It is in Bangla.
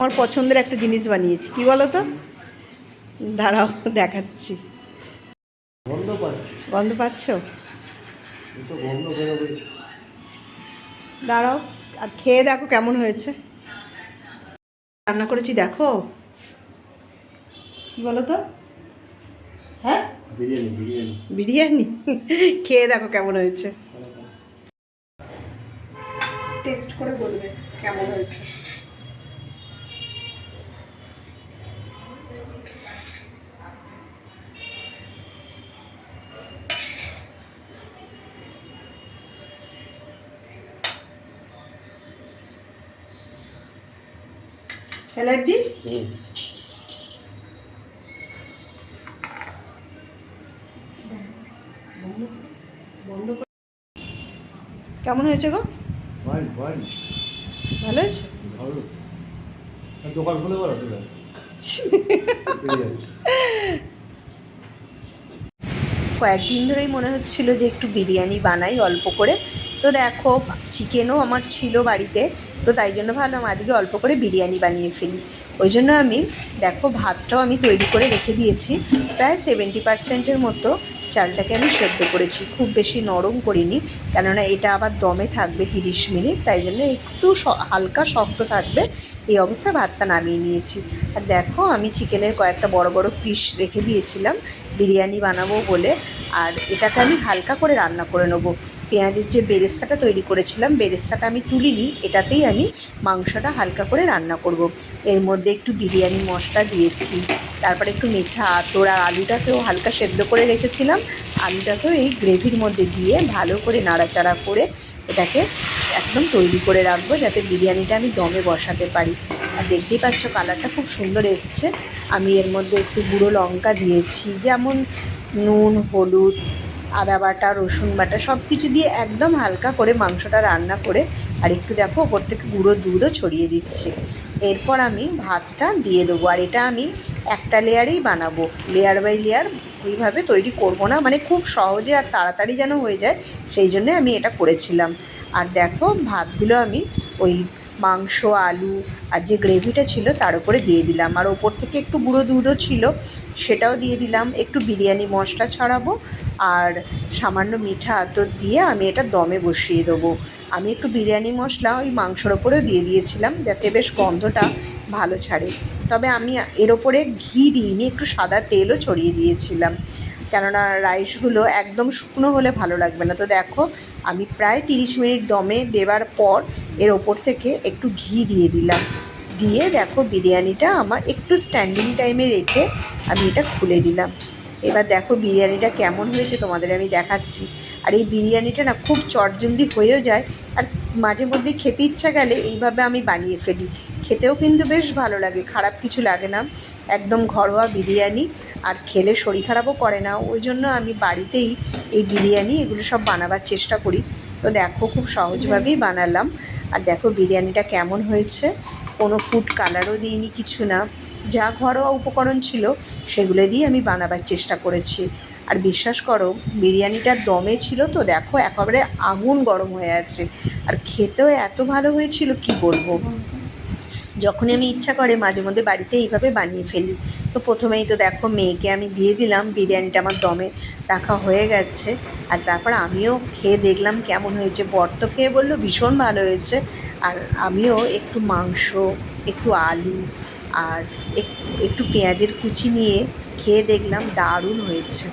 আমার পছন্দের একটা জিনিস বানিয়েছি, কি বলো তো? দাঁড়াও দেখাচ্ছি। গন্ধ পাচ্ছ? দাঁড়াও আর খেয়ে দেখো কেমন হয়েছে। রান্না করেছি দেখো, কি বলো তো? হ্যাঁ, বিরিয়ানি। খেয়ে দেখো কেমন হয়েছে, টেস্ট করে বলবে কেমন হয়েছে। স্যালাড দি কেমন হয়েছে গো? ভালো হয়েছে। দোকান খুলে বলো। কয়েকদিন ধরেই মনে হচ্ছিল যে একটু বিরিয়ানি বানাই অল্প করে। তো দেখো চিকেনও আমার ছিল বাড়িতে, তো তাই জন্য ভাবলাম আজকে অল্প করে বিরিয়ানি বানিয়ে ফেলি। ওই জন্য আমি দেখো ভাতটাও আমি তৈরি করে রেখে দিয়েছি, প্রায় 70% মতো চালটাকে আমি সেদ্ধ করেছি, খুব বেশি নরম করিনি, কেননা এটা আবার দমে থাকবে 30 মিনিট, তাই জন্য একটু হালকা শক্ত থাকবে। এই অবস্থায় ভাতটা নামিয়ে নিয়েছি। আর দেখো আমি চিকেনের কয়েকটা বড় বড় পিস রেখে দিয়েছিলাম বিরিয়ানি বানাবো বলে, আর এটাকে আমি হালকা করে রান্না করে নেবো। পেঁয়াজের যে বেরেস্তাটা তৈরি করেছিলাম, বেরেস্তাটা আমি তুলিনি, এটাতেই আমি মাংসটা হালকা করে রান্না করব। এর মধ্যে একটু বিরিয়ানি মশলা দিয়েছি, তারপরে একটু মেথা আতর আর আলুটাকেও হালকা সেদ্ধ করে রেখেছিলাম, আলুটাকেও এই গ্রেভির মধ্যে দিয়ে ভালো করে নাড়াচাড়া করে এটাকে একদম তৈরি করে রাখবো, যাতে বিরিয়ানিটা আমি দমে বসাতে পারি। আর দেখতেই পাচ্ছ কালারটা খুব সুন্দর এসছে। আমি এর মধ্যে একটু গুঁড়ো লঙ্কা দিয়েছি, যেমন নুন, হলুদ, আদা বাটা, রসুন বাটা সব কিছু দিয়ে একদম হালকা করে মাংসটা রান্না করে, আর একটু দেখো ওপর থেকে গুঁড়ো দুধও ছড়িয়ে দিচ্ছি। এরপর আমি ভাতটা দিয়ে দেবো, আর এটা আমি একটা লেয়ারেই বানাবো, লেয়ার বাই লেয়ার ওইভাবে তৈরি করব না, মানে খুব সহজে আর তাড়াতাড়ি যেন হয়ে যায় সেই জন্যে আমি এটা করেছিলাম। আর দেখো ভাতগুলো আমি ওই মাংস, আলু আর যে গ্রেভিটা ছিল তার উপরে দিয়ে দিলাম, আর ওপর থেকে একটু গুঁড়ো দুধও ছিল সেটাও দিয়ে দিলাম। একটু বিরিয়ানি মশলা ছড়াবো আর সামান্য মিঠা আতর দিয়ে আমি এটা দমে বসিয়ে দেবো। আমি একটু বিরিয়ানি মশলা ওই মাংসর ওপরেও দিয়ে দিয়েছিলাম, যাতে বেশ গন্ধটা ভালো ছাড়ে। তবে আমি এর ওপরে ঘি দিইনি, একটু সাদা তেলও ছড়িয়ে দিয়েছিলাম, কেননা রাইসগুলো একদম শুকনো হলে ভালো লাগবে না। তো দেখো আমি প্রায় 30 মিনিট দমে দেওয়ার পর এর ওপর থেকে একটু ঘি দিয়ে দিলাম, দিয়ে দেখো বিরিয়ানিটা আমার একটু স্ট্যান্ডিং টাইমে রেখে আমি এটা খুলে দিলাম। এবার দেখো বিরিয়ানিটা কেমন হয়েছে তোমাদের আমি দেখাচ্ছি। আর এই বিরিয়ানিটা না খুব চটজলদি হয়েও যায়, আর মাঝে মধ্যে খেতে ইচ্ছা গেলে এইভাবে আমি বানিয়ে ফেলি, খেতেও কিন্তু বেশ ভালো লাগে, খারাপ কিছু লাগে না, একদম ঘরোয়া বিরিয়ানি, আর খেলে শরীর খারাপও করে না। ওই জন্য আমি বাড়িতেই এই বিরিয়ানি এগুলো সব বানাবার চেষ্টা করি। তো দেখো খুব সহজভাবেই বানালাম। আর দেখো বিরিয়ানিটা কেমন হয়েছে, কোনো ফুড কালারও দিইনি, কিছু না, যা ঘরোয়া উপকরণ ছিল সেগুলো দিয়ে আমি বানাবার চেষ্টা করেছি। আর বিশ্বাস করো বিরিয়ানিটা দমে ছিল, তো দেখো একেবারে আগুন গরম হয়ে আছে, আর খেতেও এত ভালো হয়েছিল কি বলবো। যখনই আমি ইচ্ছা করে মাঝে মধ্যে বাড়িতে এইভাবে বানিয়ে ফেলি। তো প্রথমেই তো দেখো মেয়েকে আমি দিয়ে দিলাম, বিরিয়ানিটা আমার দমে রাখা হয়ে গেছে, আর তারপর আমিও খেয়ে দেখলাম কেমন হয়েছে। বর তো খেয়ে বললো ভীষণ ভালো হয়েছে, আর আমিও একটু মাংস, একটু আলু আর একটু পেঁয়াজের কুচি নিয়ে খেয়ে দেখলাম দারুণ হয়েছে।